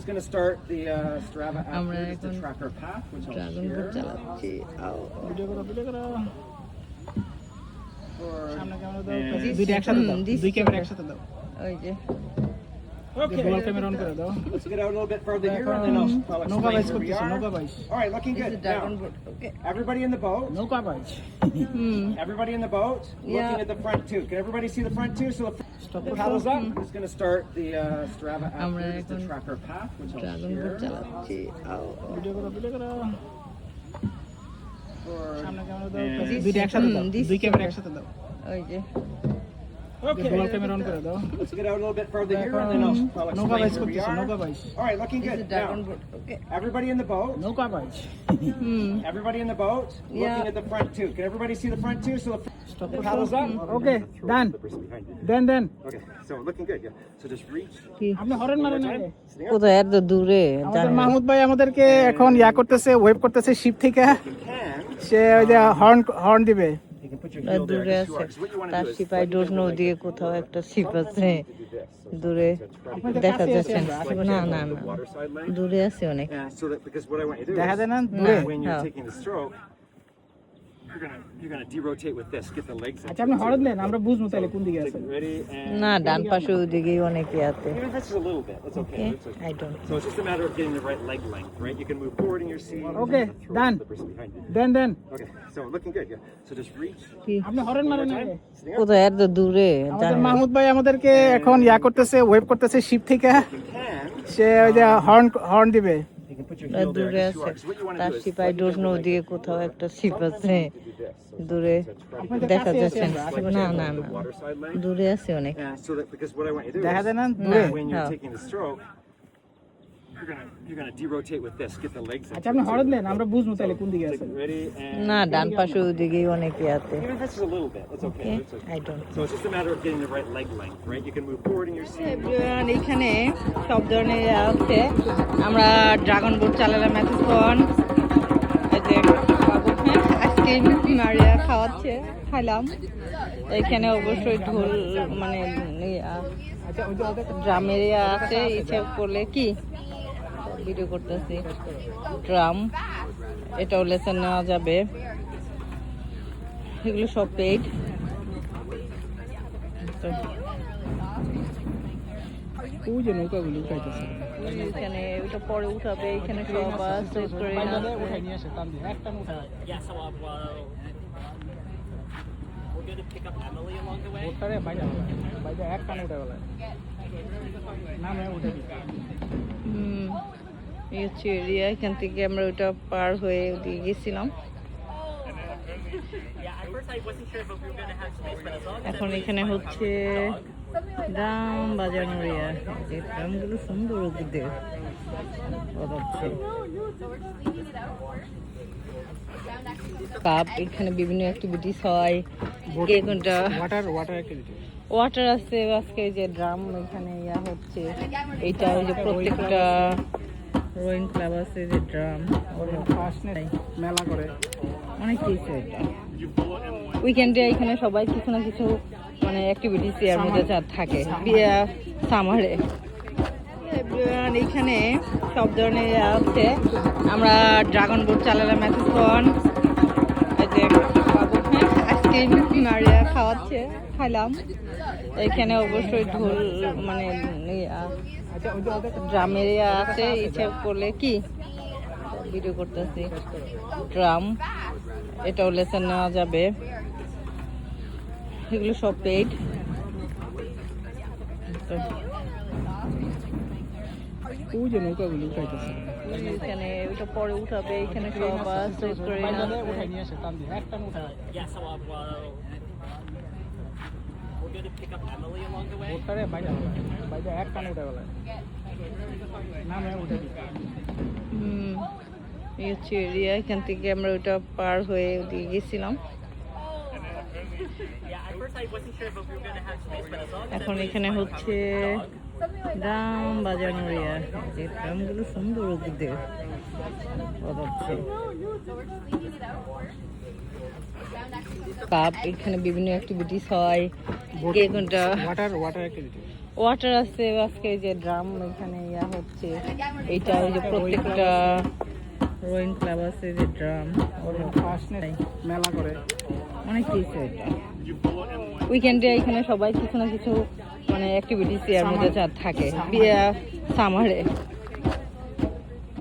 who's going to start the Strava app here to track our path, which I'll dragon fruit share. চালাচ্ছি video করো For- সামনে camera দাও and- দুইটা একসাথে দাও দিচ্ছি দুই ক্যামেরা তো। একসাথে দাও ওই যে Okay. ডুয়াল ক্যামেরা অন করে দাও Let's get out a little bit further here, and then I'll নৌকা বাইচ explain where we করতেছি are. নৌকা বাইচ All right, looking this good. Is dragon Now, fruit okay everybody in the boat. নৌকা বাইচ Everybody in the boat. Looking Yeah. at the front too. Can everybody see the front too? So the paddles up. Who's going to start the Strava app আমরা here to এখন track our path, which I'll dragon fruit share. চালাচ্ছি video করো For- সামনে camera দাও and- দুইটা একসাথে দাও দিচ্ছি দুই ক্যামেরা তো। একসাথে দাও ওই যে Okay. ডুয়াল ক্যামেরা অন করে দাও Let's get out a little bit further here, and then I'll নৌকা বাইচ explain where we করতেছি are. নৌকা বাইচ All right, looking this good. Is dragon Now, fruit okay everybody in the boat. নৌকা বাইচ Everybody in the boat. Yeah. Looking at the front too. Can everybody see the front too? So the paddles up. Okay done The person behind you. Then Okay, so looking good. Yeah. So just reach. কি আপনি horn মারেন না Sitting up. কোথায় এত দূরে আমাদের মাহমুদ ভাই আমাদেরকে এখন করতেছে ওয়েব করতেছে শিপ থেকে You can. সে ওই যে হর্ন দিবে You can put your R heel there. দূরে Just আছে yours. What you want to তার do is সিপাই ডোর নদীয়ে কোথাও একটা শিপ আছে do this. So দূরে আপনাদের দেখা কাছে যাচ্ছে আছে না আমরা, না না the না water side leg. দূরে আছে অনেক And so that because what I want you to do দেখা is যায় না দূরে when you're No. taking the stroke, you're gonna derotate with this. Get the legs. আচ্ছা আপনি হরেন দেন আমরা বুঝবো তাহলে কোন দিকে আছে Ready and না ডান পাশে ওদিকেই অনেকে আছে even if it's just a little bit, that's okay. Okay That's okay. I don't So it's just a matter of getting the right leg length, right? You can move forward in your seat. Okay, Throw done. The person behind you. Then Okay, so looking good. Yeah. So just reach. কি আপনি horn মারেন না Sitting up. কোথায় এত দূরে আমাদের মাহমুদ ভাই আমাদেরকে এখন করতেছে ওয়েব করতেছে শিপ থেকে You can. সে ওই যে হর্ন দিবে You can put your R heel there. দূরে Just আছে yours. What you want to তার do is সিপাই ডোর নদীয়ে কোথাও একটা শিপ আছে দূরে আপনাদের দেখা কাছে যাচ্ছে আছে না আমরা, না না the না water side leg. দূরে আছে অনেক And so that because what I want you to do দেখা is যায় না দূরে when you're No. taking the stroke, you're gonna derotate with this. Get the legs. আচ্ছা আপনি হরেন দেন আমরা বুঝবো তাহলে কোন দিকে আছে Ready and না ডান পাশে ওদিকেই অনেকে আছে even if it's just a little bit, that's okay. Okay That's okay. I don't So it's just a matter of getting the right leg length, right? You can move forward in your seat. Everyone এখানে সব ধরনের আছে আমরা dragon boat চালালাম এতক্ষণ এই যে ice cream মারিয়া খাইলাম এখানে অবশ্যই ঢোল মানে আচ্ছা ওই যে ওদের ড্রামের আছে ইচ্ছে করলে কি ভিডিও করতেছি ড্রাম এটাও লেসন নেওয়া যাবে এগুলো সব পেইড ওই যে নৌকাগুলো উঠাইতেছে এখানে ওটা পরে উঠাবে এখানে সব আছে করে না উঠাই নিয়ে আসে টান দিয়ে একটা উঠাই We're going to pick up Emily along the way. ওটারে বাইরে এক টান উঠাই বলে নামে উঠে দিই এই হচ্ছে এরিয়া এখান থেকে আমরা ওটা পার হয়ে ওদিকে গেছিলাম Yeah, at first I wasn't sure if we were going to have space, but as long as এখন এখানে হচ্ছে ড্রাম বাজানোর এরিয়া যে ড্রামগুলো সুন্দর ওদিকে বাজাচ্ছে কাপ এখানে বিভিন্ন অ্যাক্টিভিটিস হয় কে কোনটা ওয়াটার অ্যাক্টিভিটি ওয়াটার আছে আজকে যে ড্রাম এখানে হচ্ছে এইটা ওই যে প্রত্যেকটা রোয়িং ক্লাব আছে যে ড্রাম মেলা করে অনেক কিছু এটা উইকেন্ডে এখানে সবাই কিছু না কিছু মানে অ্যাক্টিভিটিস এর মধ্যে থাকে সামারে এখানে সব ধরনের আছে আমরা ড্রাগন বোট চালালাম এতক্ষণ এই যে আইসক্রিম মারিয়া খাইলাম এখানে অবশ্যই ঢোল মানে আচ্ছা ওই যে ওদের ড্রামের আছে ইচ্ছে করলে কি ভিডিও করতেছি ড্রাম এটাও লেসন নেওয়া যাবে এগুলো সব পেইড ওই যে নৌকাগুলো উঠাইতেছে এখানে ওটা পরে উঠাবে এখানে সব আছে করে না উঠাই নিয়ে আসে টান দিয়ে এক টান উঠাই yeah, so we're going to pick up Emily along the way. ওটারে বাইরে এক টান উঠাই বলে নামে উঠে দিই এই হচ্ছে এরিয়া এখান থেকে আমরা ওটা পার হয়ে ওদিকে গেছিলাম Yeah, at first I wasn't sure if we were going to have space, but as long as এখন এখানে হচ্ছে ড্রাম বাজানোর এরিয়া যে ড্রামগুলো সুন্দর ওদিকে বাজাচ্ছে কাপ এখানে বিভিন্ন অ্যাক্টিভিটিস হয় কে কোনটা ওয়াটার অ্যাক্টিভিটি ওয়াটার আছে আজকে এই যে ড্রাম এখানে ইয়া হচ্ছে এইটা ওই যে প্রত্যেকটা রোয়িং ক্লাব আছে যে ড্রাম ফার্স্টনেস মেলা করে অনেক কিছু এটা উইকেন্ডে এখানে সবাই কিছু না কিছু মানে অ্যাক্টিভিটিস এর মধ্যে থাকে সামারে